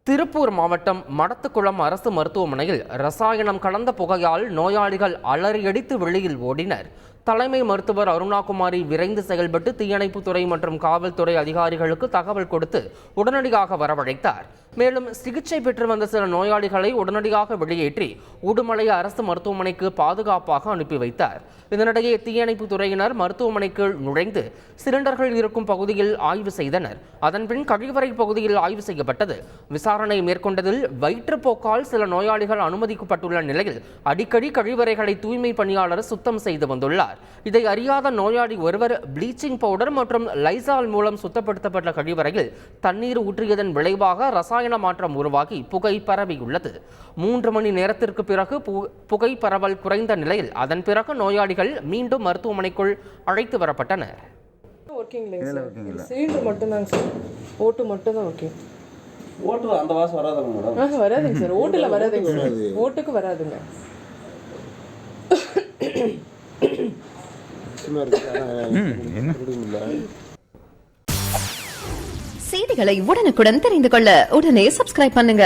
திருப்பூர் மாவட்டம் மடத்துக்குளம் அரசு மருத்துவமனையில் ரசாயனம் கலந்த புகையால் நோயாளிகள் அலறியடித்து வெளியில் ஓடினர். தலைமை மருத்துவர் அருணாகுமாரி விரைந்து செயல்பட்டு தீயணைப்புத்துறை மற்றும் காவல்துறை அதிகாரிகளுக்கு தகவல் கொடுத்து உடனடியாக வரவழைத்தார். மேலும் சிகிச்சை பெற்று வந்த சில நோயாளிகளை உடனடியாக வெளியேற்றி உடுமலை அரசு மருத்துவமனைக்கு பாதுகாப்பாக அனுப்பி வைத்தார். இதனிடையே தீயணைப்புத்துறையினர் மருத்துவமனைக்கு நுழைந்து சிலிண்டர்கள் இருக்கும் பகுதியில் ஆய்வு செய்தனர். அதன்பின் கழிவறை பகுதியில் ஆய்வு செய்யப்பட்டது. விசாரணை மேற்கொண்டதில் வயிற்றுப்போக்கால் சில நோயாளிகள் அனுமதிக்கப்பட்டுள்ள நிலையில் அடிக்கடி கழிவறைகளை தூய்மை பணியாளர் சுத்தம் செய்து வந்துள்ளார். இதை அறியாத நோயாளி ஒருவர் ப்ளீச்சிங் பவுடர் மற்றும் லைசால் மூலம் சுத்தப்படுத்தப்பட்ட கழிவறையில் தண்ணீர் ஊற்றியதன் விளைவாக ரசாயன மாற்றம் உருவாகி புகை பரவியுள்ளது. 3 மணி நேரத்திற்கு பிறகு புகை பரவல் குறைந்த நிலையில் அதன் பிறகு நோயாளிகள் மீண்டும் மருத்துவமனைக்குள் அழைத்து வரப்பட்டனர். சிலிண்டர் மட்டும் தாங்க சார், ஓட்டு மட்டும் தான். ஓகே, ஓட்டு அந்த வாசம் வராதுங்க மேடம்? வராதுங்க சார், ஓட்டுல வராதுங்க சார், ஓட்டுக்கு வராதுங்க. செய்திகளை உடனுக்குடன் தெரிந்து கொள்ள உடனே சப்ஸ்கிரைப் பண்ணுங்க.